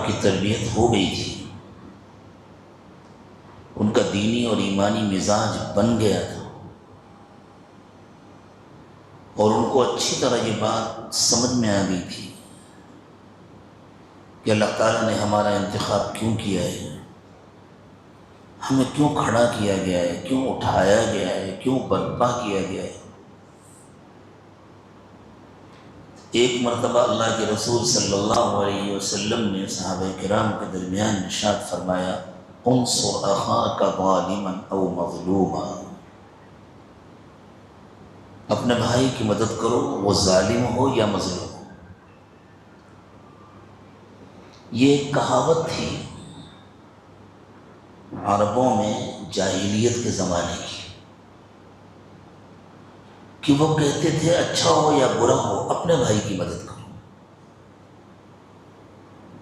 کی تربیت ہو گئی تھی، ان کا دینی اور ایمانی مزاج بن گیا تھا، اور ان کو اچھی طرح یہ بات سمجھ میں آ گئی تھی کہ اللہ تعالیٰ نے ہمارا انتخاب کیوں کیا ہے، ہمیں کیوں کھڑا کیا گیا ہے، کیوں اٹھایا گیا ہے، کیوں برپا کیا گیا ہے۔ ایک مرتبہ اللہ کے رسول صلی اللہ علیہ وسلم نے صحابہ کرام کے درمیان ارشاد فرمایا، انصر اخاک ظالما او مظلوما، اپنے بھائی کی مدد کرو، وہ ظالم ہو یا مظلوم ہو۔ یہ ایک کہاوت تھی عربوں میں جاہلیت کے زمانے کی، کہ وہ کہتے تھے اچھا ہو یا برا ہو اپنے بھائی کی مدد کرو،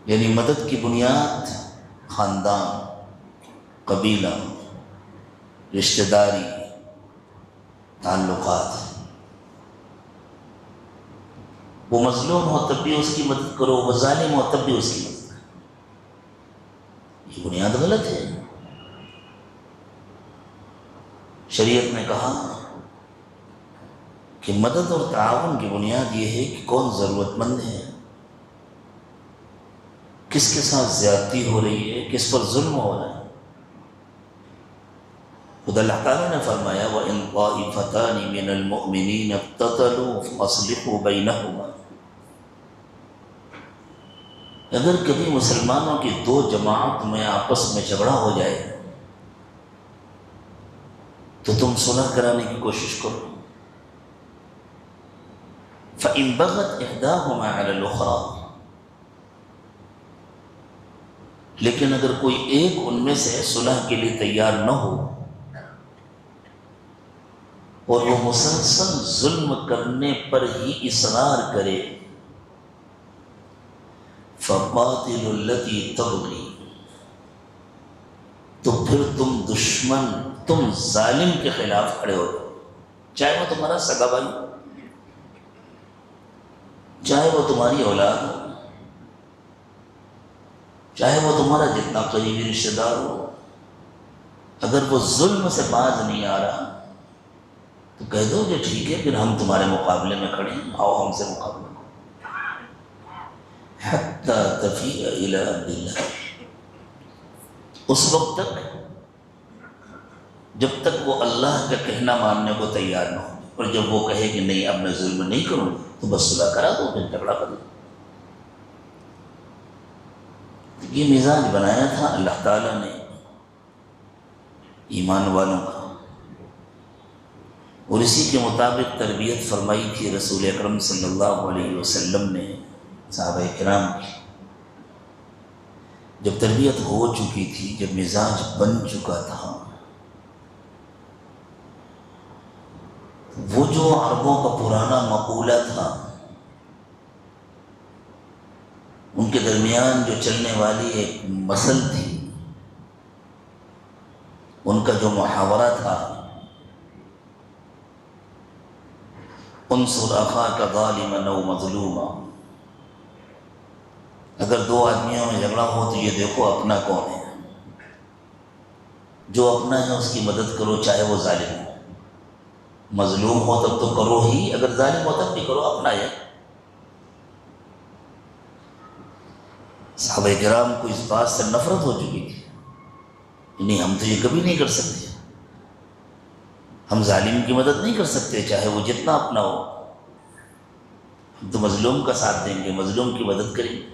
یعنی مدد کی بنیاد خاندان، قبیلہ، رشتہ داری، تعلقات۔ وہ مظلوم ہو تب بھی اس کی مدد کرو، وہ ظالم ہو تب بھی اس کی مدد کرو۔ یہ بنیاد غلط ہے۔ شریعت نے کہا کہ مدد اور تعاون کی بنیاد یہ ہے کہ کون ضرورت مند ہے، کس کے ساتھ زیادتی ہو رہی ہے، کس پر ظلم ہو رہا ہے۔ خود اللہ تعالیٰ نے فرمایا وَإِن طَائِفَتَانِ مِنَ الْمُؤْمِنِينَ اقْتَتَلُوا فَأَصْلِحُوا بَيْنَهُمَا، اگر کبھی مسلمانوں کی دو جماعت میں آپس میں جھگڑا ہو جائے تو تم صلح کرانے کی کوشش کرو۔ فَإِن بَغَتْ إِحْدَاهُمَا عَلَى الْأُخْرَى، لیکن اگر کوئی ایک ان میں سے صلح کے لیے تیار نہ ہو اور وہ مسلسل ظلم کرنے پر ہی اصرار کرے، فَقَاتِلُوا الَّتِي تَبْغِي، تو پھر تم ظالم کے خلاف کھڑے ہو جاؤ، چاہے وہ تمہارا سگا بھائی ہو، چاہے وہ تمہاری اولاد ہو، چاہے وہ تمہارا جتنا قریبی رشتہ دار ہو، اگر وہ ظلم سے باز نہیں آ رہا تو کہہ دو کہ ٹھیک ہے، پھر ہم تمہارے مقابلے میں کھڑے ہیں، آؤ ہم سے مقابلہ کرو، حَتَّى تَفِيءَ إِلَىٰ أَمْرِ اللَّهِ، اس وقت تک جب تک وہ اللہ کا کہنا ماننے کو تیار نہ ہو، اور جب وہ کہے کہ نہیں اب میں ظلم نہیں کروں تو بس صلح کرا دو، پھر جھگڑا کر دو۔ یہ مزاج بنایا تھا اللہ تعالیٰ نے ایمان والوں کا، اور اسی کے مطابق تربیت فرمائی تھی رسول اکرم صلی اللہ علیہ وسلم نے صحابہ کرام کی۔ جب تربیت ہو چکی تھی، جب مزاج بن چکا تھا، وہ جو عربوں کا پرانا مقولہ تھا، ان کے درمیان جو چلنے والی ایک مثل تھی، ان کا جو محاورہ تھا، انصر اخاک ظالما او مظلوما، اگر دو آدمیوں میں جھگڑا ہو تو یہ دیکھو اپنا کون ہے، جو اپنا ہے اس کی مدد کرو، چاہے وہ ظالم ہو، مظلوم ہو تب تو کرو ہی، اگر ظالم ہو تب بھی کرو، اپنا ہے۔ صحابہ کرام کو اس بات سے نفرت ہو چکی تھی، نہیں ہم تو یہ کبھی نہیں کر سکتے، ہم ظالم کی مدد نہیں کر سکتے چاہے وہ جتنا اپنا ہو، ہم تو مظلوم کا ساتھ دیں گے، مظلوم کی مدد کریں گے۔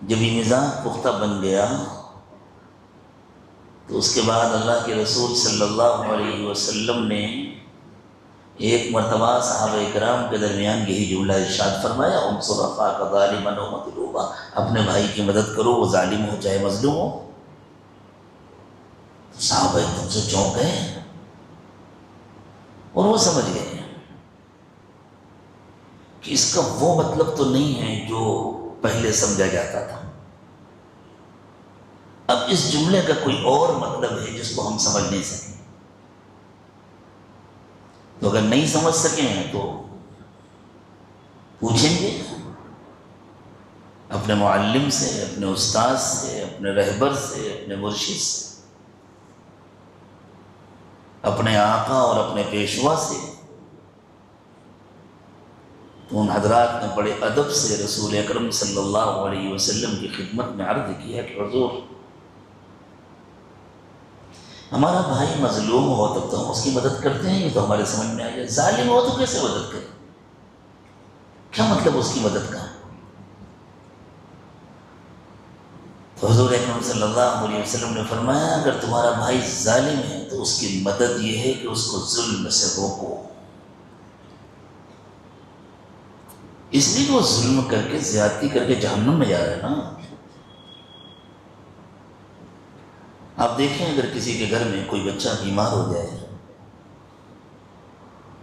جب یہ مزاج پختہ بن گیا تو اس کے بعد اللہ کے رسول صلی اللہ علیہ وسلم نے ایک مرتبہ صحابہ کرام کے درمیان یہی جملہ ارشاد فرمایا، انصر اخاک ظالما او مظلوما، اپنے بھائی کی مدد کرو، وہ ظالم ہو چاہے مظلوم ہو۔ صحابہ ایک دم سے چونک گئے اور وہ سمجھ گئے کہ اس کا وہ مطلب تو نہیں ہے جو پہلے سمجھا جاتا تھا، اب اس جملے کا کوئی اور مطلب ہے جس کو ہم سمجھ نہیں سکیں۔ تو اگر نہیں سمجھ سکیں تو پوچھیں گے، اپنے معلم سے، اپنے استاد سے، اپنے رہبر سے، اپنے مرشد سے، اپنے آقا اور اپنے پیشوا سے. تو ان حضرات نے بڑے ادب سے رسول اکرم صلی اللہ علیہ وسلم کی خدمت میں عرض کیا کہ حضور، ہمارا بھائی مظلوم ہو تب تو ہم اس کی مدد کرتے ہیں، یہ تو ہمارے سمجھ میں آ جائے. ظالم ہو تو کیسے مدد کریں؟ کیا مطلب اس کی مدد کا؟ تو حضور اکرم صلی اللہ علیہ وسلم نے فرمایا اگر تمہارا بھائی ظالم ہے تو اس کی مدد یہ ہے کہ اس کو ظلم سے روکو. اس لیے کہ وہ ظلم کر کے زیادتی کر کے جہنم میں جا رہا ہے نا. آپ دیکھیں اگر کسی کے گھر میں کوئی بچہ بیمار ہو جائے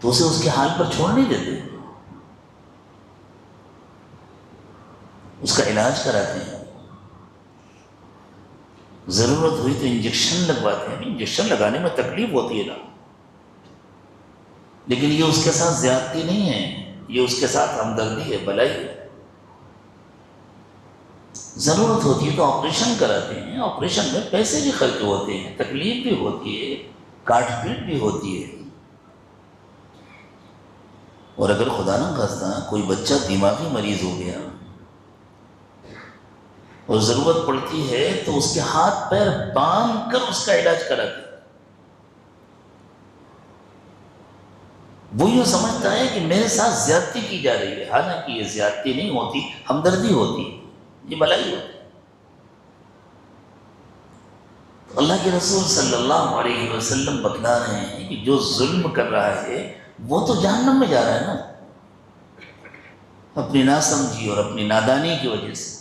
تو اسے اس کے حال پر چھوڑ نہیں دیتے، اس کا علاج کراتے ہیں. ضرورت ہوئی تو انجیکشن لگواتے ہیں. انجیکشن لگانے میں تکلیف ہوتی ہے نا، لیکن یہ اس کے ساتھ زیادتی نہیں ہے، یہ اس کے ساتھ ہمدردی ہے، بلائی ہے. ضرورت ہوتی ہے تو آپریشن کراتے ہیں. آپریشن میں پیسے بھی خرچ ہوتے ہیں، تکلیف بھی ہوتی ہے، کاٹ پیٹ بھی ہوتی ہے. اور اگر خدا نہ خواستہ کوئی بچہ دماغی مریض ہو گیا اور ضرورت پڑتی ہے تو اس کے ہاتھ پیر باندھ کر اس کا علاج کراتے ہیں. وہ یوں سمجھتا ہے کہ میرے ساتھ زیادتی کی جا رہی ہے، حالانکہ یہ زیادتی نہیں ہوتی، ہمدردی ہوتی ہے، یہ بلائی ہوتی ہے. اللہ کے رسول صلی اللہ علیہ وسلم بتلا رہے ہیں کہ جو ظلم کر رہا ہے وہ تو جہنم میں جا رہا ہے نا، اپنی ناسمجھی اور اپنی نادانی کی وجہ سے،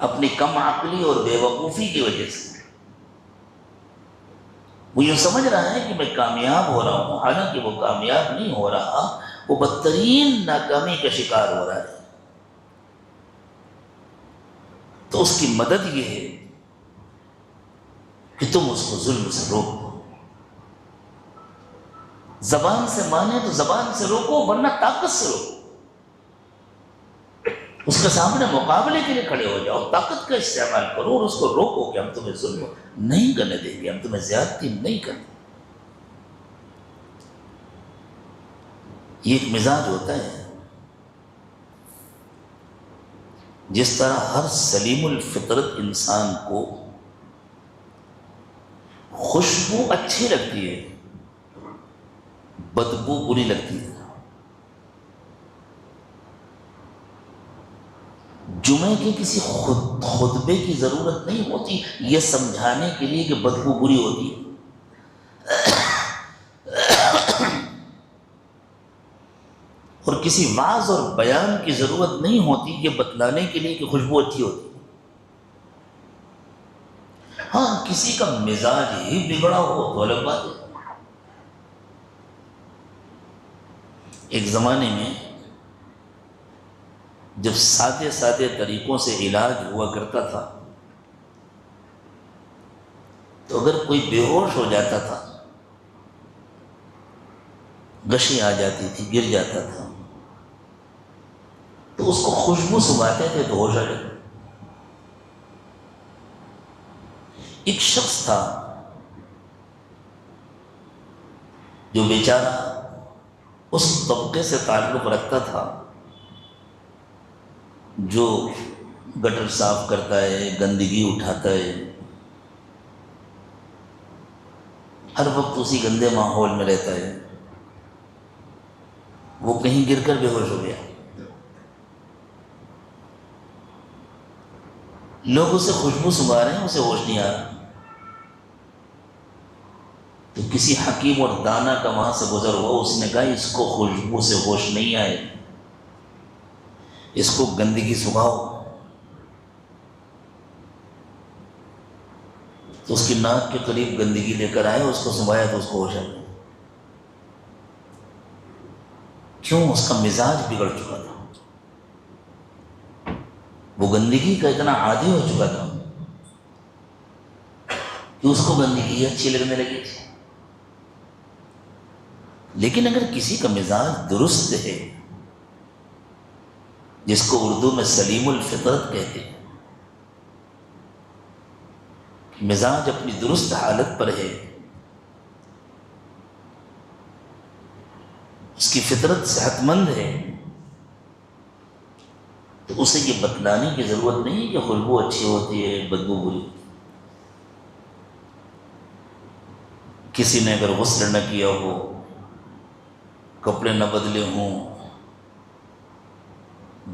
اپنی کم عقلی اور بے وقوفی کی وجہ سے. وہ یہ سمجھ رہا ہے کہ میں کامیاب ہو رہا ہوں، حالانکہ وہ کامیاب نہیں ہو رہا، وہ بدترین ناکامی کا شکار ہو رہا ہے. تو اس کی مدد یہ ہے کہ تم اس کو ظلم سے روکو. زبان سے مانے تو زبان سے روکو، ورنہ طاقت سے روکو. اس کے سامنے مقابلے کے لیے کھڑے ہو جاؤ، طاقت کا استعمال کرو اور اس کو روکو کہ ہم تمہیں ظلم نہیں کرنے دیں گے، ہم تمہیں زیادتی نہیں کریں. یہ ایک مزاج ہوتا ہے. جس طرح ہر سلیم الفطرت انسان کو خوشبو اچھی لگتی ہے، بدبو بری لگتی ہے. جمعے کے کسی خطبے کی ضرورت نہیں ہوتی یہ سمجھانے کے لیے کہ بدبو بری ہوتی ہے. اور کسی وعظ اور بیان کی ضرورت نہیں ہوتی یہ بتلانے کے لیے کہ خوشبو اچھی ہوتی ہے. ہاں کسی کا مزاج ہی بگڑا ہو تو الگ بات ہے. ایک زمانے میں جب سادے سادے طریقوں سے علاج ہوا کرتا تھا تو اگر کوئی بے ہوش ہو جاتا تھا، غشی آ جاتی تھی، گر جاتا تھا، تو اس کو خوشبو سنگھاتے تھے تو ہوش آ جاتا. ایک شخص تھا جو بیچارہ اس طبقے سے تعلق رکھتا تھا جو گٹر صاف کرتا ہے، گندگی اٹھاتا ہے، ہر وقت اسی گندے ماحول میں رہتا ہے. وہ کہیں گر کر بے ہوش ہو گیا. لوگ اسے خوشبو سنگھا رہے ہیں، اسے ہوش نہیں آ رہا. تو کسی حکیم اور دانا کا وہاں سے گزر ہوا، اس نے کہا اس کو خوشبو سے ہوش نہیں آئے، اس کو گندگی سکھاؤ. تو اس کی ناک کے قریب گندگی لے کر آئے، اس کو سنبھایا تو اس کو ہوش آ گیا. کیوں؟ اس کا مزاج بگڑ چکا تھا، وہ گندگی کا اتنا عادی ہو چکا تھا کہ اس کو گندگی اچھی لگنے لگی تھی. لیکن اگر کسی کا مزاج درست ہے، جس کو اردو میں سلیم الفطرت کہتے ہیں، مزاج اپنی درست حالت پر ہے، اس کی فطرت صحت مند ہے، تو اسے یہ بتلانے کی ضرورت نہیں کہ خوشبو اچھی ہوتی ہے بدبو بری۔ کسی نے اگر غسل نہ کیا ہو، کپڑے نہ بدلے ہوں،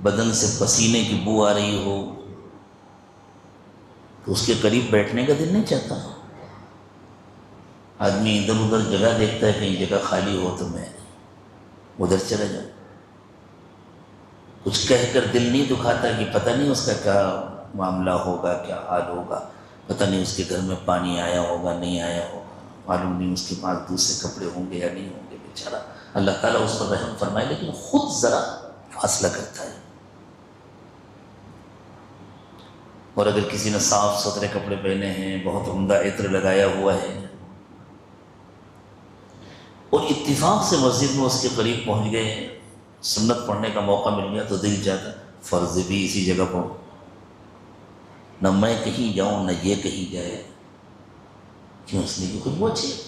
بدن سے پسینے کی بو آ رہی ہو، تو اس کے قریب بیٹھنے کا دل نہیں چاہتا۔ آدمی ادھر ادھر جگہ دیکھتا ہے، کہیں جگہ خالی ہو تو میں ادھر چلا جاؤں۔ کچھ کہہ کر دل نہیں دکھاتا کہ پتہ نہیں اس کا کیا معاملہ ہوگا، کیا حال ہوگا، پتہ نہیں اس کے گھر میں پانی آیا ہوگا نہیں آیا ہوگا، معلوم نہیں اس کے پاس دوسرے کپڑے ہوں گے یا نہیں ہوں گے، بیچارہ اللہ تعالیٰ اس پر رحم فرمائے، لیکن خود ذرا فاصلہ کرتا ہے۔ اور اگر کسی نے صاف ستھرے کپڑے پہنے ہیں، بہت عمدہ عطر لگایا ہوا ہے، اور اتفاق سے مسجد میں اس کے قریب پہنچ گئے ہیں، سنت پڑھنے کا موقع مل گیا، تو دل چاہتا فرض بھی اسی جگہ پڑھوں، نہ میں کہیں جاؤں نہ یہ کہیں جائے۔ کیوں؟ اس لیے کہ خوشبو اچھی ہے،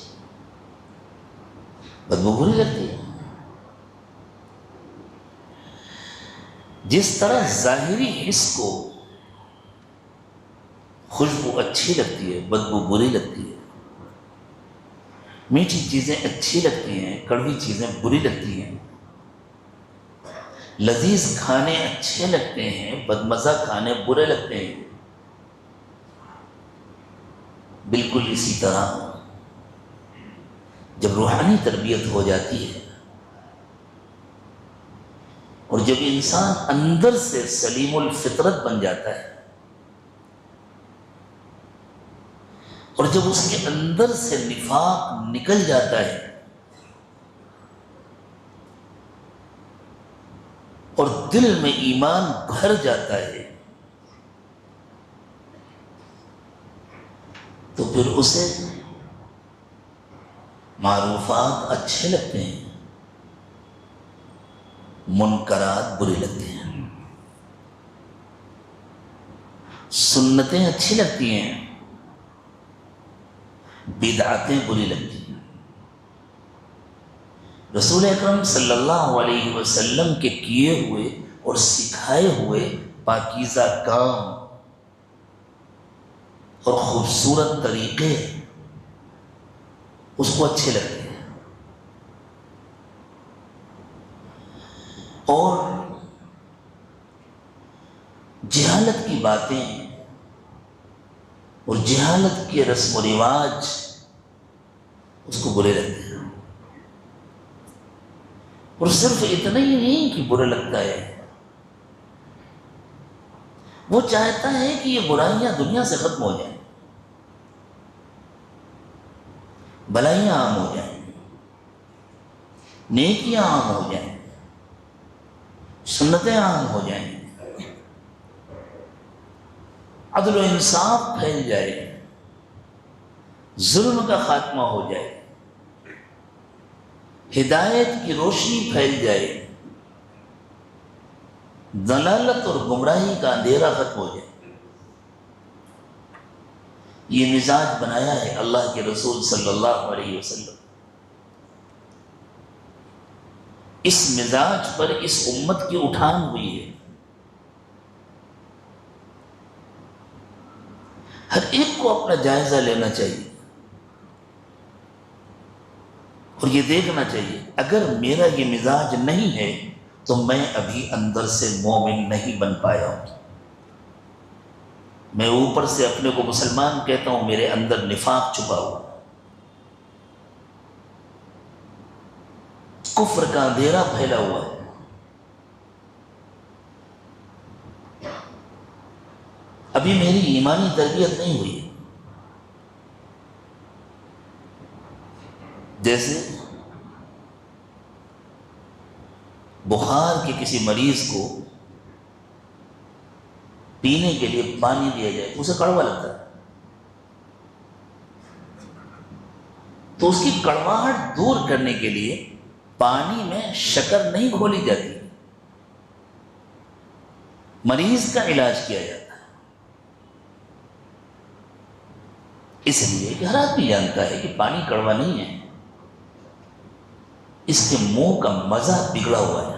بدبو بری لگتی ہے۔ جس طرح ظاہری حس کو خوشبو اچھی لگتی ہے، بدبو بری لگتی ہے، میٹھی چیزیں اچھی لگتی ہیں، کڑوی چیزیں بری لگتی ہیں، لذیذ کھانے اچھے لگتے ہیں، بدمزہ کھانے برے لگتے ہیں، بالکل اسی طرح جب روحانی تربیت ہو جاتی ہے اور جب انسان اندر سے سلیم الفطرت بن جاتا ہے، اور جب اس کے اندر سے نفاق نکل جاتا ہے اور دل میں ایمان بھر جاتا ہے، تو پھر اسے معروفات اچھے لگتے ہیں، منکرات برے لگتے ہیں، سنتیں اچھی لگتی ہیں، بدعتیں بری لگتی ہیں۔ رسول اکرم صلی اللہ علیہ وسلم کے کیے ہوئے اور سکھائے ہوئے پاکیزہ کام اور خوبصورت طریقے اس کو اچھے لگتے ہیں، اور جہالت کی باتیں اور جہالت کے رسم و رواج اس کو برے لگتے ہیں۔ اور صرف اتنا ہی نہیں کہ برا لگتا ہے، وہ چاہتا ہے کہ یہ برائیاں دنیا سے ختم ہو جائیں، بلائیاں عام ہو جائیں، نیکیاں عام ہو جائیں، سنتیں عام ہو جائیں، عدل و انصاف پھیل جائے، ظلم کا خاتمہ ہو جائے، ہدایت کی روشنی پھیل جائے، ضلالت اور گمراہی کا اندھیرا ختم ہو جائے۔ یہ مزاج بنایا ہے اللہ کے رسول صلی اللہ علیہ وسلم۔ اس مزاج پر اس امت کی اٹھان ہوئی ہے۔ ہر ایک کو اپنا جائزہ لینا چاہیے اور یہ دیکھنا چاہیے، اگر میرا یہ مزاج نہیں ہے تو میں ابھی اندر سے مومن نہیں بن پایا ہوں۔ میں اوپر سے اپنے کو مسلمان کہتا ہوں، میرے اندر نفاق چھپا ہوا، کفر کا اندھیرا پھیلا ہوا ہے۔ ابھی میری ایمانی تربیت نہیں ہوئی ہے۔ جیسے بخار کے کسی مریض کو پینے کے لیے پانی دیا جائے تو اسے کڑوا لگتا ہے، تو اس کی کڑواہٹ دور کرنے کے لیے پانی میں شکر نہیں گھولی جاتی، مریض کا علاج کیا جاتا ہے، اس لیے کہ ہر آدمی جانتا ہے کہ پانی کڑوا نہیں ہے، اس کے منہ کا مزہ بگڑا ہوا ہے۔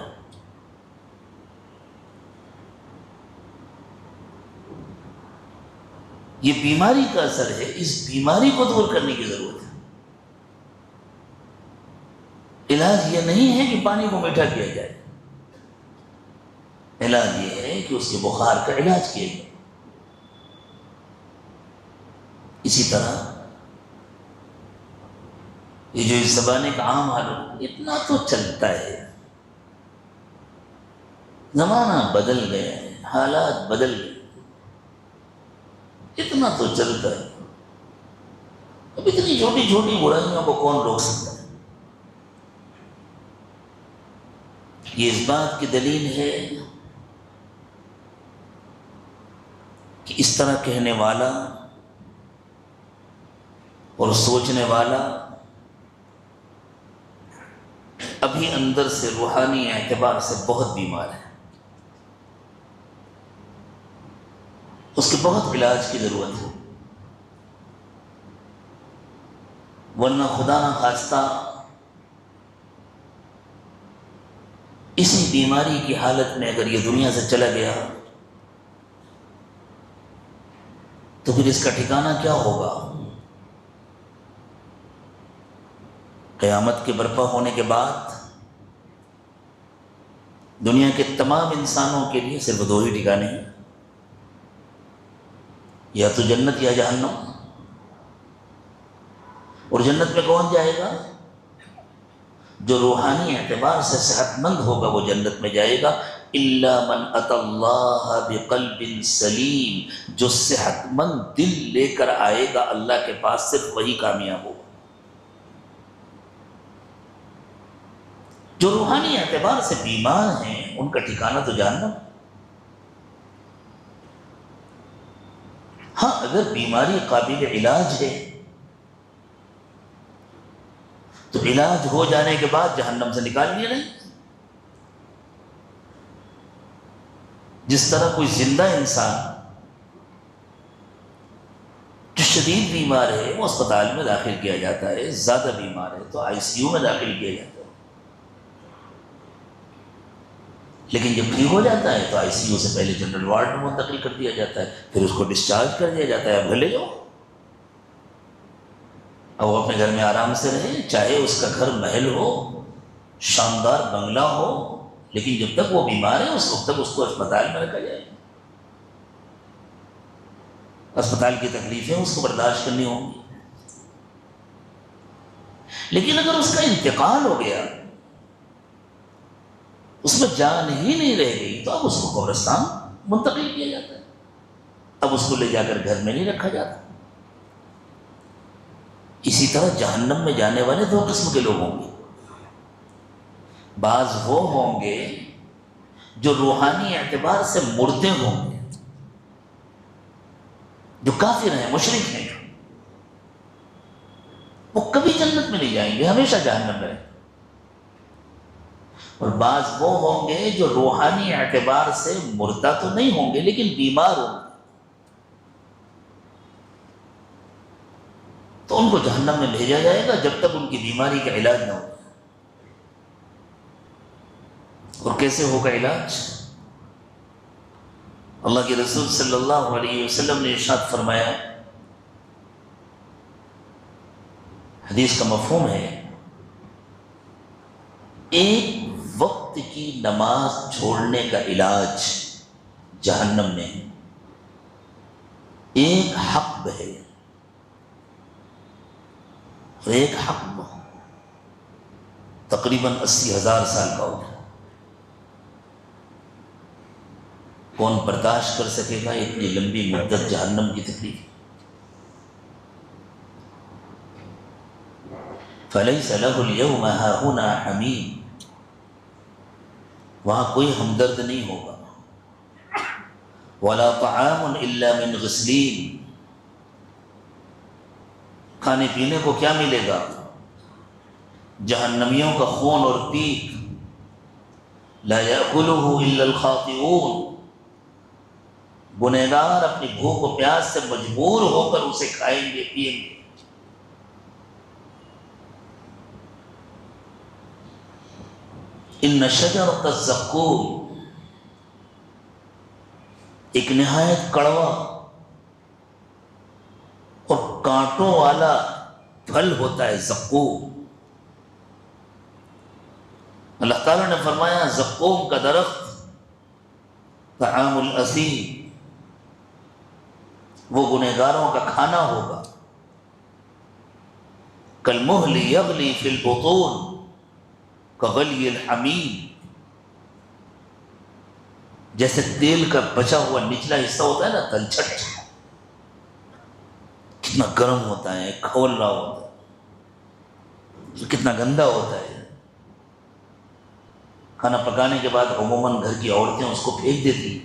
یہ بیماری کا اثر ہے، اس بیماری کو دور کرنے کی ضرورت ہے۔ علاج یہ نہیں ہے کہ پانی کو میٹھا کیا جائے، علاج یہ ہے کہ اس کے بخار کا علاج کیا جائے۔ اسی طرح یہ جو اس زمانے کا عام حال اتنا تو چلتا ہے، زمانہ بدل گیا ہے، حالات بدل گئے، اتنا تو چلتا ہے۔ اب اتنی چھوٹی چھوٹی برائیوں کو کون روک سکتا ہے؟ یہ اس بات کی دلیل ہے کہ اس طرح کہنے والا اور سوچنے والا ابھی اندر سے روحانی اعتبار سے بہت بیمار ہے، اس کے بہت علاج کی ضرورت ہے، ورنہ خدا نہ خواستہ اسی بیماری کی حالت میں اگر یہ دنیا سے چلا گیا تو پھر اس کا ٹھکانہ کیا ہوگا؟ قیامت کے برپا ہونے کے بعد دنیا کے تمام انسانوں کے لیے صرف دو ہی ٹھکانے ہیں، یا تو جنت یا جہنم۔ اور جنت میں کون جائے گا؟ جو روحانی اعتبار سے صحت مند ہوگا وہ جنت میں جائے گا، الا من اتى اللہ بقلب سلیم، جو صحت مند دل لے کر آئے گا اللہ کے پاس صرف وہی کامیاب ہوگا۔ جو روحانی اعتبار سے بیمار ہیں ان کا ٹھکانہ تو جہنم۔ ہاں اگر بیماری قابل علاج ہے تو علاج ہو جانے کے بعد جہنم سے نکال لیا نہیں۔ جس طرح کوئی زندہ انسان جو شدید بیمار ہے وہ اسپتال میں داخل کیا جاتا ہے، زیادہ بیمار ہے تو آئی سی یو میں داخل کیا جاتا ہے، لیکن جب ٹھیک ہو جاتا ہے تو آئی سی یو سے پہلے جنرل وارڈ میں منتقل کر دیا جاتا ہے، پھر اس کو ڈسچارج کر دیا جاتا ہے، اب گھر لے جاؤ، اب وہ اپنے گھر میں آرام سے رہے، چاہے اس کا گھر محل ہو، شاندار بنگلہ ہو، لیکن جب تک وہ بیمار ہے اس وقت تک اس کو اسپتال میں رکھا جائے۔ اسپتال کی تکلیفیں اس کو برداشت کرنی ہوں گی، لیکن اگر اس کا انتقال ہو گیا، اس میں جان ہی نہیں رہ گئی، تو اب اس کو قبرستان منتقل کیا جاتا ہے، اب اس کو لے جا کر گھر میں نہیں رکھا جاتا۔ اسی طرح جہنم میں جانے والے دو قسم کے لوگ ہوں گے، بعض وہ ہوں گے جو روحانی اعتبار سے مردے ہوں گے، جو کافر ہیں، مشرک ہیں، وہ کبھی جنت میں نہیں جائیں گے، ہمیشہ جہنم میں رہیں گے۔ اور بعض وہ ہوں گے جو روحانی اعتبار سے مردہ تو نہیں ہوں گے لیکن بیمار ہوں گے، تو ان کو جہنم میں بھیجا جائے گا جب تک ان کی بیماری کا علاج نہ ہو۔ اور کیسے ہوگا علاج؟ اللہ کے رسول صلی اللہ علیہ وسلم نے ارشاد فرمایا، حدیث کا مفہوم ہے، ایک وقت کی نماز چھوڑنے کا علاج جہنم میں ایک حق ہے، اور ایک حق تقریباً 80,000 سال کا ہوگا۔ کون برداشت کر سکے گا اتنی لمبی مدت جہنم کی تکلیف؟ فَلَيْسَ لَهُ الْيَوْمَ هَاهُنَا حَمِيمٌ، وہاں کوئی ہمدرد نہیں ہوگا، وَلَا طَعَامٌ إِلَّا مِنْ غِسْلِينٍ، کھانے پینے کو کیا ملے گا؟ جہنمیوں کا خون اور پیپ، لا يأكله إلا الخاطئون، گنہگار اپنی بھوک و پیاس سے مجبور ہو کر اسے کھائیں گے پیئیں گے۔ ان شجرۃ الزقوم، ایک نہایت کڑوا اور کانٹوں والا پھل ہوتا ہے زقوم۔ اللہ تعالیٰ نے فرمایا زقوم کا درخت طعام الاثیم، وہ گنہگاروں کا کھانا ہوگا۔ کالمہل یغلی فی البطون کغلی الحمیم، جیسے تیل کا بچا ہوا نچلا حصہ ہوتا ہے نا تلچھٹ، کتنا گرم ہوتا ہے، کھول رہا ہوتا ہے، کتنا گندا ہوتا ہے۔ کھانا پکانے کے بعد عموماً گھر کی عورتیں اس کو پھینک دیتی،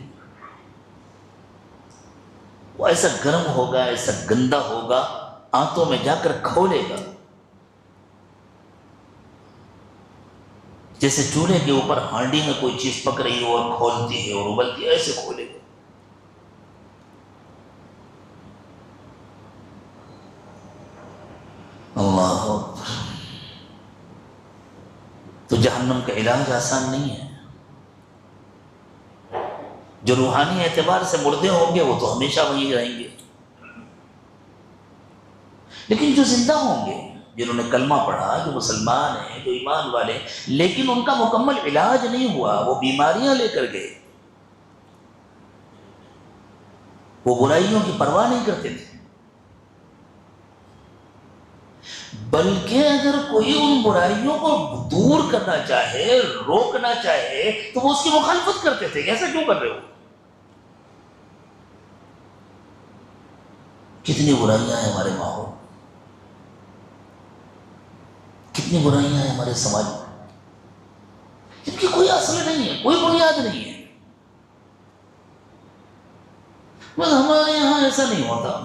وہ ایسا گرم ہوگا، ایسا گندا ہوگا، آنتوں میں جا کر کھولے گا، جیسے چولہے کے اوپر ہانڈی میں کوئی چیز پک رہی ہو اور کھولتی ہے اور ابلتی ہے، ایسے کھولے گا۔ اللہ اکبر۔ تو جہنم کا علاج آسان نہیں ہے۔ جو روحانی اعتبار سے مردے ہوں گے وہ تو ہمیشہ وہیں رہیں گے، لیکن جو زندہ ہوں گے، جنہوں نے کلمہ پڑھا، جو مسلمان ہیں، جو ایمان والے، لیکن ان کا مکمل علاج نہیں ہوا، وہ بیماریاں لے کر گئے، وہ برائیوں کی پرواہ نہیں کرتے تھے، بلکہ اگر کوئی ان برائیوں کو دور کرنا چاہے، روکنا چاہے، تو وہ اس کی مخالفت کرتے تھے۔ ایسا کیوں کر رہے ہو؟ کتنی برائیاں ہیں ہمارے ماحول، کتنی برائیاں ہیں ہمارے سماج میں، جن کی کوئی اصل نہیں ہے، کوئی بنیاد نہیں ہے۔ بس ہمارے یہاں ایسا نہیں ہوتا۔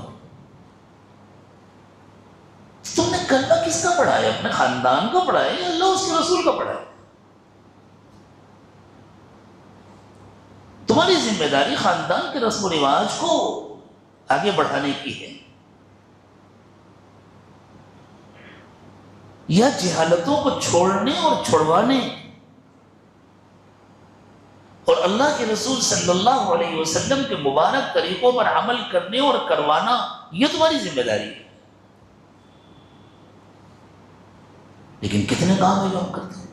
تم نے کلمہ کس کا پڑھا ہے؟ اپنے خاندان کا پڑھا ہے یا اللہ اس کے رسول کا پڑھا ہے؟ تمہاری ذمہ داری خاندان کے رسم و رواج کو آگے بڑھانے کی ہے، یا جہالتوں کو چھوڑنے اور چھڑوانے اور اللہ کے رسول صلی اللہ علیہ وسلم کے مبارک طریقوں پر عمل کرنے اور کروانا، یہ تمہاری ذمہ داری ہے۔ لیکن کتنے کام ہیں جو ہم کرتے ہیں؟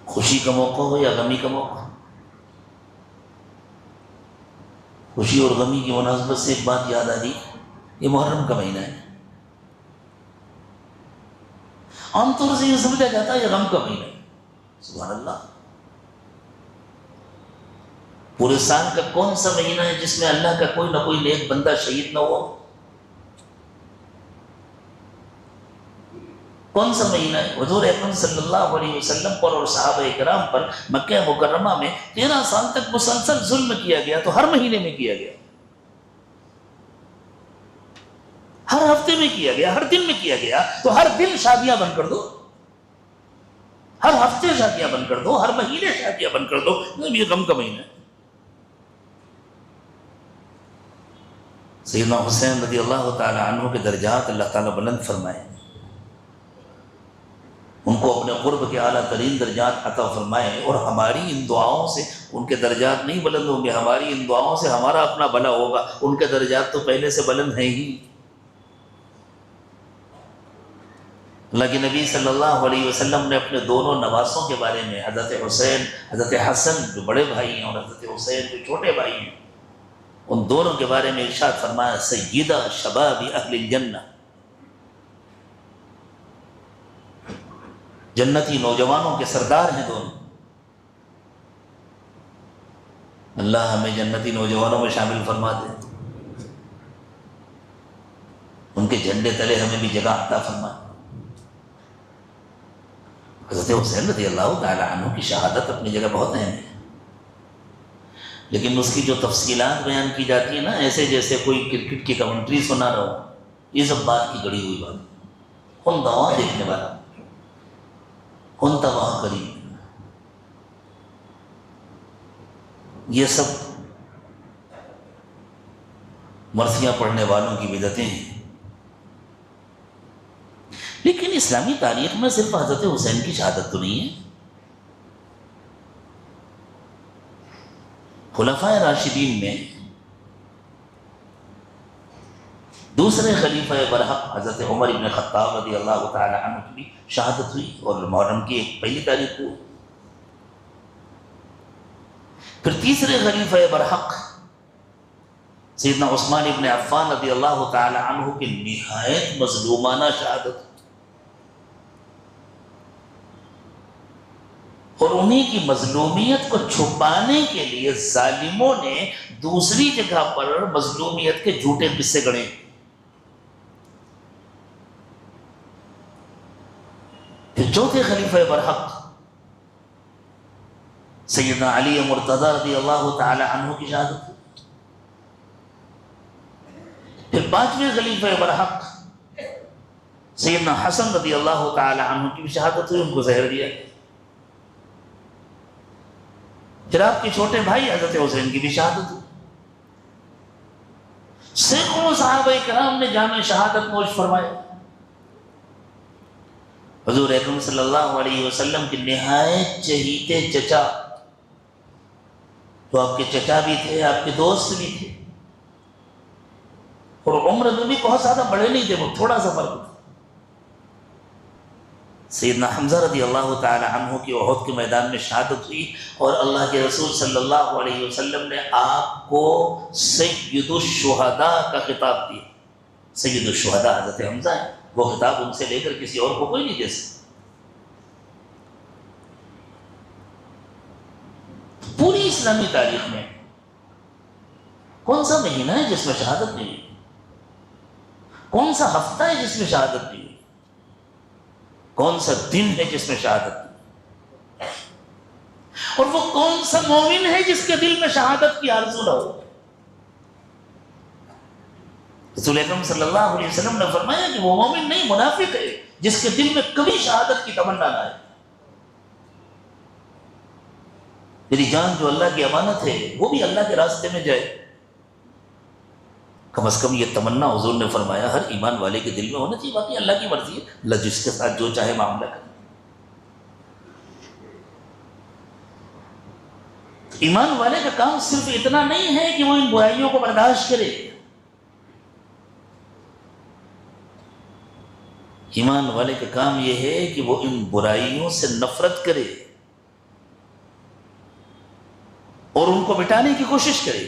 خوشی کا موقع ہو یا غمی کا موقع، خوشی اور غمی کی مناسبت سے ایک بات یاد آ گئی، یہ محرم کا مہینہ ہے۔ عام طور سے یہ سمجھا جاتا ہے یہ غم کا مہینہ ہے۔ سبحان اللہ، پورے سال کا کون سا مہینہ ہے جس میں اللہ کا کوئی نہ کوئی نیک بندہ شہید نہ ہو؟ کون سا مہینہ ہے؟ حضور اکرم صلی اللہ علیہ وسلم پر اور صحابہ کرام پر مکہ مکرمہ میں 13 سال تک مسلسل ظلم کیا گیا، تو ہر مہینے میں کیا گیا، ہر ہفتے میں کیا گیا، ہر دن میں کیا گیا، تو ہر دن شادیاں بند کر دو، ہر ہفتے شادیاں بند کر دو، ہر مہینے شادیاں بند کر دو، یہ غم کا مہینہ ہے۔ سیدنا حسین رضی اللہ تعالی عنہ کے درجات اللہ تعالیٰ بلند فرمائے، ان کو اپنے قرب کے اعلیٰ ترین درجات عطا فرمائے، اور ہماری ان دعاؤں سے ان کے درجات نہیں بلند ہوں گے، ہماری ان دعاؤں سے ہمارا اپنا بھلا ہوگا، ان کے درجات تو پہلے سے بلند ہیں ہی۔ اللہ کے نبی صلی اللہ علیہ وسلم نے اپنے دونوں نواسوں کے بارے میں، حضرت حسین، حضرت حسن جو بڑے بھائی ہیں، اور حضرت حسین جو چھوٹے بھائی ہیں، ان دونوں کے بارے میں ارشاد فرمایا سیدہ شباب اہل الجنہ، جنتی نوجوانوں کے سردار ہیں دونوں۔ اللہ ہمیں جنتی نوجوانوں میں شامل فرما دے، ان کے جھنڈے تلے ہمیں بھی جگہ عطا فرما۔ حضرت حسین رضی اللہ تعالی عنہ کی شہادت اپنی جگہ بہت اہم ہے، لیکن اس کی جو تفصیلات بیان کی جاتی ہیں نا، ایسے جیسے کوئی کرکٹ کی کمنٹری سنا رہا ہو، یہ سب بات کی گڑی ہوئی بات، کون دوا دیکھنے والا، کون تباہ قریب۔ یہ سب مرثیہ پڑھنے والوں کی بدعتیں ہیں. لیکن اسلامی تاریخ میں صرف حضرت حسین کی شہادت تو نہیں ہے. خلفائے راشدین میں دوسرے خلیفہ برحق حضرت عمر بن خطاب رضی اللہ تعالی عنہ کی بھی شہادت ہوئی اور محرم کی پہلی تاریخ کو. پھر تیسرے خلیفہ برحق سیدنا عثمان بن عفان رضی اللہ تعالی عنہ کی نہایت مظلومانہ شہادت، اور انہی کی مظلومیت کو چھپانے کے لیے ظالموں نے دوسری جگہ پر مظلومیت کے جھوٹے قصے گڑھے. پھر چوتھے خلیفہ برحق سیدنا علی مرتضی رضی اللہ تعالی عنہ کی شہادت. پھر پانچویں خلیفہ برحق سیدنا حسن رضی اللہ تعالی عنہ کی بھی شہادت ہوئی، ان کو زہر دیا. پھر آپ کے چھوٹے بھائی حضرت حسین کی بھی شہادت ہوئی. سینکڑوں صحابہ کرام نے جامع شہادت نوش فرمائے. حضور اکرم صلی اللہ علیہ وسلم کے نہایت چہیتے چچا، تو آپ کے چچا بھی تھے، آپ کے دوست بھی تھے، اور عمر میں بھی بہت زیادہ بڑے نہیں تھے، وہ تھوڑا سا فرق تھا. سیدنا حمزہ رضی اللہ تعالی عنہ کی احد کے میدان میں شہادت ہوئی، اور اللہ کے رسول صلی اللہ علیہ وسلم نے آپ کو سید الشہداء کا خطاب دیا. سید الشہداء حضرت حمزہ ہیں، وہ خطاب ان سے لے کر کسی اور کو کوئی نہیں دے سکتا. پوری اسلامی تاریخ میں کون سا مہینہ ہے جس میں شہادت نہیں ہوئی؟ کون سا ہفتہ ہے جس میں شہادت نہیں ہوئی؟ کون سا دن ہے جس میں شہادت نہیں ہوئی؟ اور وہ کون سا مومن ہے جس کے دل میں شہادت کی آرزو نہ ہو؟ رسول اکرم صلی اللہ علیہ وسلم نے فرمایا کہ وہ مومن نہیں، منافق ہے جس کے دل میں کبھی شہادت کی تمنا نہ آئے. میری جان جو اللہ کی امانت ہے وہ بھی اللہ کے راستے میں جائے. کم از کم یہ تمنا حضور نے فرمایا ہر ایمان والے کے دل میں ہونا چاہیے. باقی اللہ کی مرضی ہے، اللہ جس کے ساتھ جو چاہے معاملہ کرے. ایمان والے کا کام صرف اتنا نہیں ہے کہ وہ ان برائیوں کو برداشت کرے. ایمان والے کا کام یہ ہے کہ وہ ان برائیوں سے نفرت کرے اور ان کو مٹانے کی کوشش کرے.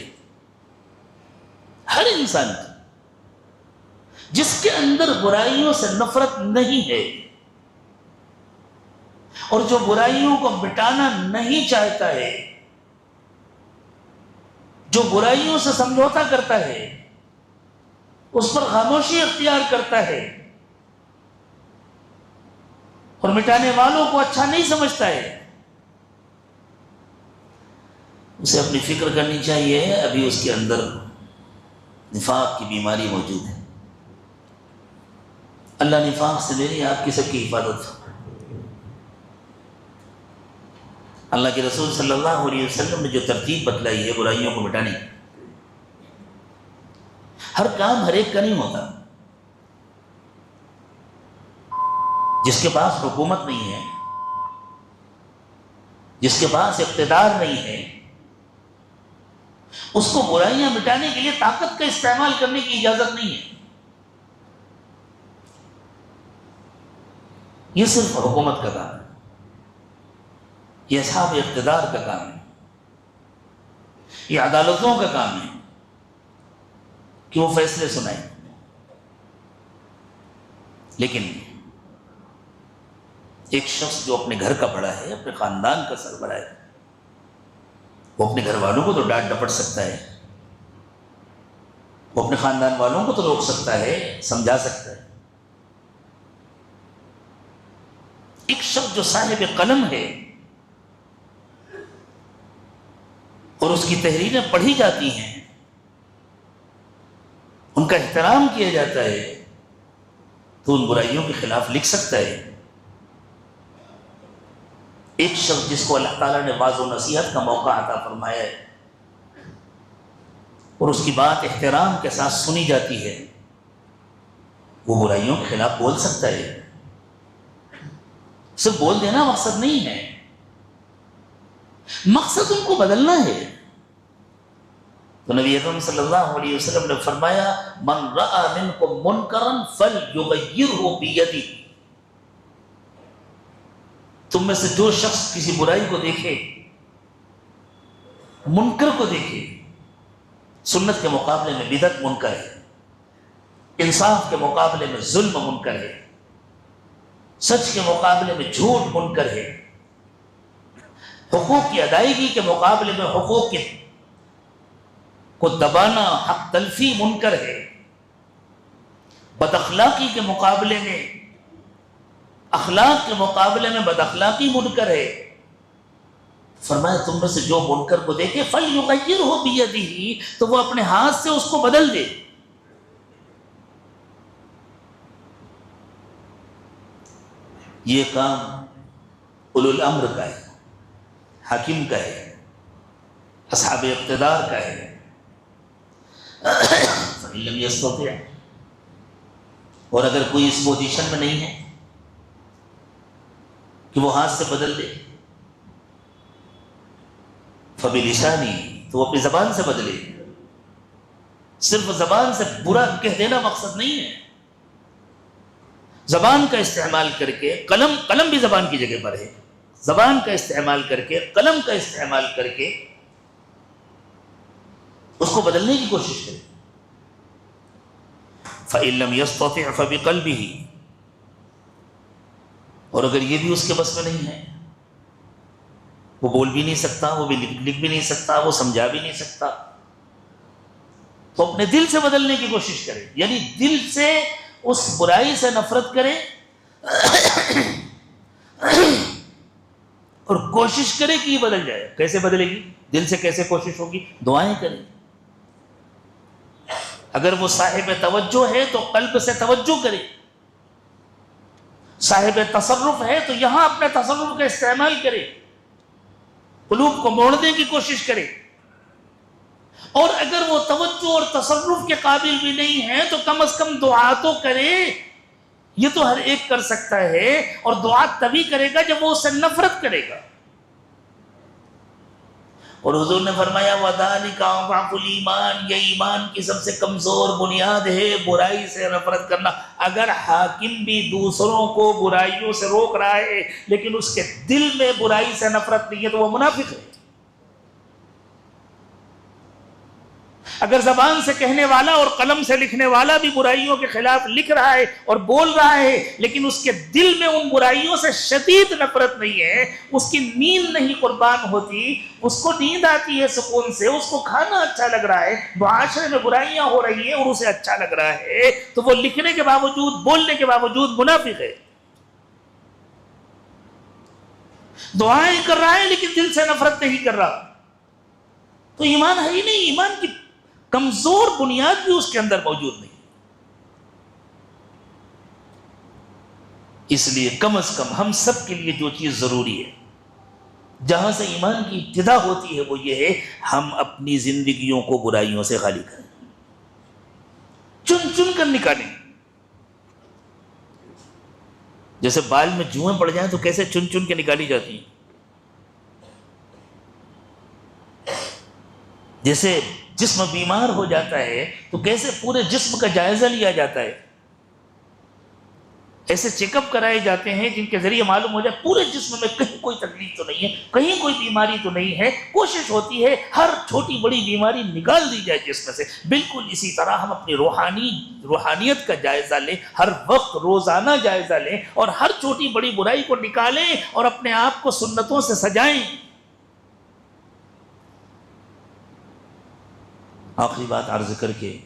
ہر انسان کی جس کے اندر برائیوں سے نفرت نہیں ہے اور جو برائیوں کو مٹانا نہیں چاہتا ہے، جو برائیوں سے سمجھوتا کرتا ہے، اس پر خاموشی اختیار کرتا ہے اور مٹانے والوں کو اچھا نہیں سمجھتا ہے، اسے اپنی فکر کرنی چاہیے ابھی اس کے اندر نفاق کی بیماری موجود ہے. اللہ نفاق سے میری آپ کی سب کی حفاظت. اللہ کے رسول صلی اللہ علیہ وسلم نے جو ترتیب بتلائی ہے برائیوں کو مٹانے کی، ہر کام ہر ایک کا نہیں ہوتا. جس کے پاس حکومت نہیں ہے، جس کے پاس اقتدار نہیں ہے، اس کو برائیاں مٹانے کے لیے طاقت کا استعمال کرنے کی اجازت نہیں ہے. یہ صرف حکومت کا کام ہے، یہ اصحاب اقتدار کا کام ہے، یہ عدالتوں کا کام ہے کہ وہ فیصلے سنائیں. لیکن ایک شخص جو اپنے گھر کا بڑا ہے، اپنے خاندان کا سربراہ ہے، وہ اپنے گھر والوں کو تو ڈانٹ ڈپٹ سکتا ہے، وہ اپنے خاندان والوں کو تو روک سکتا ہے، سمجھا سکتا ہے. ایک شخص جو صاحب قلم ہے اور اس کی تحریریں پڑھی جاتی ہیں، ان کا احترام کیا جاتا ہے، تو ان برائیوں کے خلاف لکھ سکتا ہے. ایک شخص جس کو اللہ تعالیٰ نے واعظ و نصیحت کا موقع عطا فرمایا ہے، اور اس کی بات احترام کے ساتھ سنی جاتی ہے، وہ برائیوں کے خلاف بول سکتا ہے۔ صرف بول دینا مقصد نہیں ہے، مقصد ان کو بدلنا ہے۔ تو نبی اکرم صلی اللہ علیہ وسلم نے فرمایا من رأى منکم منکرا فلیغیرہ بیدہ، تم میں سے جو شخص کسی برائی کو دیکھے، منکر کو دیکھے، سنت کے مقابلے میں بدعت منکر ہے، انصاف کے مقابلے میں ظلم منکر ہے، سچ کے مقابلے میں جھوٹ منکر ہے، حقوق کی ادائیگی کے مقابلے میں حقوق کو دبانا، حق تلفی منکر ہے، بد اخلاقی کے مقابلے میں، اخلاق کے مقابلے میں بد اخلاقی منکر ہے۔ فرمایا تم میں سے جو منکر کو دیکھے فَلْيُغَيِّرْهُ بِيَدِهِ، تو وہ اپنے ہاتھ سے اس کو بدل دے۔ یہ کام اولو الامر کا ہے، حاکم کا ہے، اصحاب اقتدار کا ہے۔ فَإِن لَمْ يَسْتَطِعْ، اور اگر کوئی اس پوزیشن میں نہیں ہے کہ وہ ہاتھ سے بدل دے، فَبِلِسَانِهِ، تو وہ اپنی زبان سے بدلے۔ صرف زبان سے برا کہہ دینا مقصد نہیں ہے، زبان کا استعمال کر کے، قلم بھی زبان کی جگہ پر ہے، زبان کا استعمال کر کے، قلم کا استعمال کر کے اس کو بدلنے کی کوشش کرے۔ فَإِن لَمْ يَسْتَطِعْ فَبِقَلْبِهِ، اور اگر یہ بھی اس کے بس میں نہیں ہے، وہ بول بھی نہیں سکتا، وہ بھی لکھ بھی نہیں سکتا، وہ سمجھا بھی نہیں سکتا، تو اپنے دل سے بدلنے کی کوشش کرے، یعنی دل سے اس برائی سے نفرت کرے اور کوشش کرے کہ یہ بدل جائے۔ کیسے بدلے گی؟ دل سے کیسے کوشش ہوگی؟ دعائیں کریں۔ اگر وہ صاحب توجہ ہے تو قلب سے توجہ کرے، صاحب تصرف ہے تو یہاں اپنے تصرف کا استعمال کرے، قلوب کو موڑنے کی کوشش کرے۔ اور اگر وہ توجہ اور تصرف کے قابل بھی نہیں ہے تو کم از کم دعا تو کرے۔ یہ تو ہر ایک کر سکتا ہے، اور دعا تبھی کرے گا جب وہ اس سے نفرت کرے گا۔ اور حضور نے فرمایا وَذَلِكَ أَضْعَفُ الْإِيمَانِ، یہ ایمان کی سب سے کمزور بنیاد ہے، برائی سے نفرت کرنا۔ اگر حاکم بھی دوسروں کو برائیوں سے روک رہا ہے لیکن اس کے دل میں برائی سے نفرت نہیں ہے تو وہ منافق ہے۔ اگر زبان سے کہنے والا اور قلم سے لکھنے والا بھی برائیوں کے خلاف لکھ رہا ہے اور بول رہا ہے لیکن اس کے دل میں ان برائیوں سے شدید نفرت نہیں ہے، اس کی نیند نہیں قربان ہوتی، اس کو نیند آتی ہے سکون سے، اس کو کھانا اچھا لگ رہا ہے، معاشرے میں برائیاں ہو رہی ہیں اور اسے اچھا لگ رہا ہے، تو وہ لکھنے کے باوجود، بولنے کے باوجود منافق ہے۔ دعائیں کر رہا ہے لیکن دل سے نفرت نہیں کر رہا، تو ایمان ہے ہی نہیں، ایمان کی کمزور بنیاد بھی اس کے اندر موجود نہیں۔ اس لیے کم از کم ہم سب کے لیے جو چیز ضروری ہے، جہاں سے ایمان کی ابتدا ہوتی ہے، وہ یہ ہے ہم اپنی زندگیوں کو برائیوں سے خالی کریں، چن چن کر نکالیں۔ جیسے بال میں جوئیں پڑ جائیں تو کیسے چن چن کے نکالی جاتی ہیں، جیسے جسم بیمار ہو جاتا ہے تو کیسے پورے جسم کا جائزہ لیا جاتا ہے، ایسے چیک اپ کرائے جاتے ہیں جن کے ذریعے معلوم ہو جائے پورے جسم میں کہیں کوئی تکلیف تو نہیں ہے، کہیں کوئی بیماری تو نہیں ہے، کوشش ہوتی ہے ہر چھوٹی بڑی بیماری نکال دی جائے جسم سے۔ بالکل اسی طرح ہم اپنی روحانیت کا جائزہ لیں، ہر وقت روزانہ جائزہ لیں اور ہر چھوٹی بڑی برائی کو نکالیں اور اپنے آپ کو سنتوں سے سجائیں۔ آخری بات عرض کر کے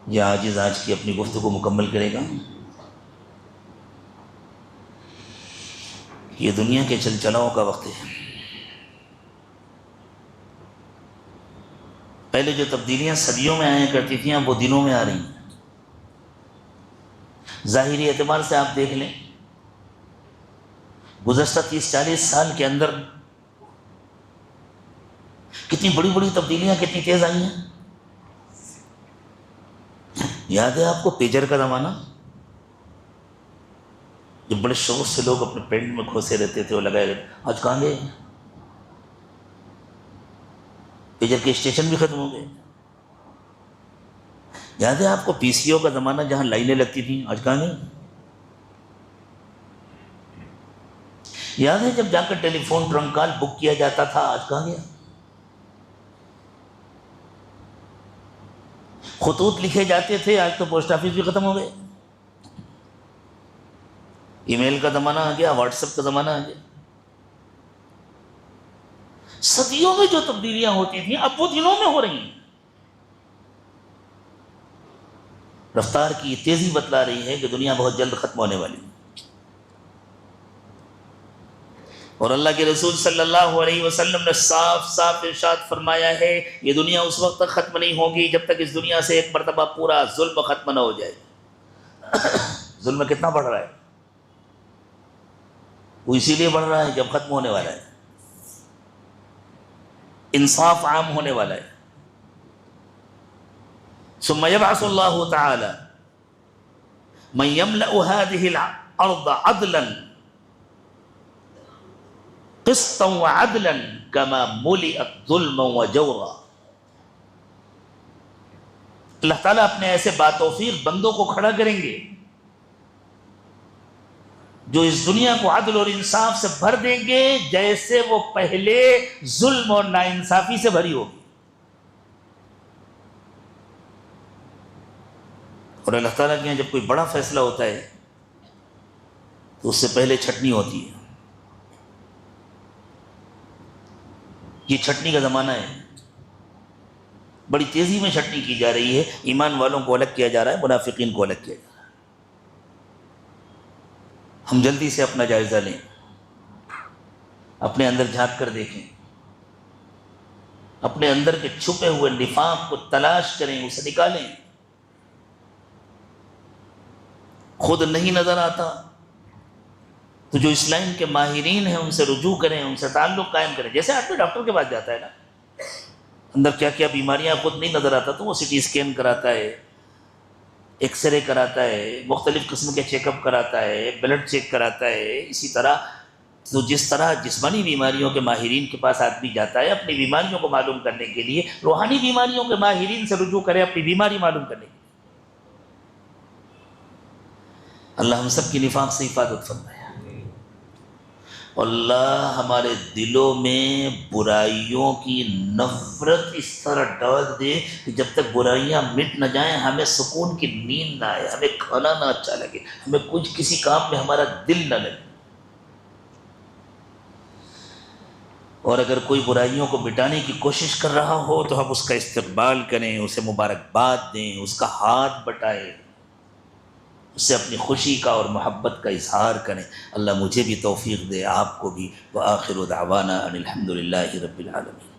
یہ عاجز آج کی اپنی گفتگو مکمل کرے گا۔ یہ دنیا کے چل چلاؤ کا وقت ہے، پہلے جو تبدیلیاں صدیوں میں آیا کرتی تھیں اب وہ دنوں میں آ رہی ہیں۔ ظاہری اعتبار سے آپ دیکھ لیں، گزشتہ 30-40 سال کے اندر کتنی بڑی بڑی تبدیلیاں کتنی تیز آئی ہیں. یاد ہے آپ کو پیجر کا زمانہ؟ جب بڑے شوق سے لوگ اپنے پینٹ میں کھوسے رہتے تھے وہ لگائے رہتے، آج کہاں گئے؟ پیجر کے اسٹیشن بھی ختم ہو گئے. یاد ہے آپ کو پی سی او کا زمانہ جہاں لائنیں لگتی تھیں، آج کہاں گئی؟ یاد ہے جب جا کر ٹیلی فون ٹرنک کال بک کیا جاتا تھا، آج کہاں گیا؟ خطوط لکھے جاتے تھے، آج تو پوسٹ آفس بھی ختم ہو گئے. ای میل کا زمانہ آ گیا، واٹس ایپ کا زمانہ آ گیا. صدیوں میں جو تبدیلیاں ہوتی تھیں اب وہ دنوں میں ہو رہی ہیں. رفتار کی تیزی بتلا رہی ہے کہ دنیا بہت جلد ختم ہونے والی ہے. اور اللہ کے رسول صلی اللہ علیہ وسلم نے صاف صاف ارشاد فرمایا ہے یہ دنیا اس وقت تک ختم نہیں ہوگی جب تک اس دنیا سے ایک مرتبہ پورا ظلم ختم نہ ہو جائے. ظلم کتنا بڑھ رہا ہے؟ وہ اسی لیے بڑھ رہا ہے جب ختم ہونے والا ہے، انصاف عام ہونے والا ہے. ثم يبعث الله تعالى من يملأ هذه الأرض عدلا قسطا وعدلا كما ملئت ظلما وجورا. اللہ تعالیٰ اپنے ایسے باتوفیق بندوں کو کھڑا کریں گے جو اس دنیا کو عدل اور انصاف سے بھر دیں گے جیسے وہ پہلے ظلم اور ناانصافی سے بھری ہوگی. اور اللہ تعالیٰ کے یہاں جب کوئی بڑا فیصلہ ہوتا ہے تو اس سے پہلے چھٹنی ہوتی ہے. یہ چھٹنی کا زمانہ ہے، بڑی تیزی میں چھٹنی کی جا رہی ہے. ایمان والوں کو الگ کیا جا رہا ہے، منافقین کو الگ کیا جا رہا ہے. ہم جلدی سے اپنا جائزہ لیں، اپنے اندر جھانک کر دیکھیں، اپنے اندر کے چھپے ہوئے نفاق کو تلاش کریں، اسے نکالیں. خود نہیں نظر آتا تو جو اس لائن کے ماہرین ہیں ان سے رجوع کریں، ان سے تعلق قائم کریں. جیسے آدمی ڈاکٹر کے پاس جاتا ہے نا، اندر کیا کیا بیماریاں خود نہیں نظر آتا تو وہ سی ٹی اسکین کراتا ہے، ایکس رے کراتا ہے، مختلف قسم کے چیک اپ کراتا ہے، بلڈ چیک کراتا ہے. اسی طرح تو جس طرح جسمانی بیماریوں کے ماہرین کے پاس آدمی جاتا ہے اپنی بیماریوں کو معلوم کرنے کے لیے، روحانی بیماریوں کے ماہرین سے رجوع کرے اپنی بیماری معلوم کرنے کے لیے. اللہ ہم سب کی نفاق سے حفاظت فرمائے. اللہ ہمارے دلوں میں برائیوں کی نفرت اس طرح ڈال دے کہ جب تک برائیاں مٹ نہ جائیں ہمیں سکون کی نیند نہ آئے، ہمیں کھانا نہ اچھا لگے، ہمیں کچھ کسی کام میں ہمارا دل نہ لگے. اور اگر کوئی برائیوں کو مٹانے کی کوشش کر رہا ہو تو ہم اس کا استقبال کریں، اسے مبارکباد دیں، اس کا ہاتھ بٹائیں، اس سے اپنی خوشی کا اور محبت کا اظہار کریں. اللہ مجھے بھی توفیق دے، آپ کو بھی. وآخر دعوانا ان الحمد للہ رب العالمین.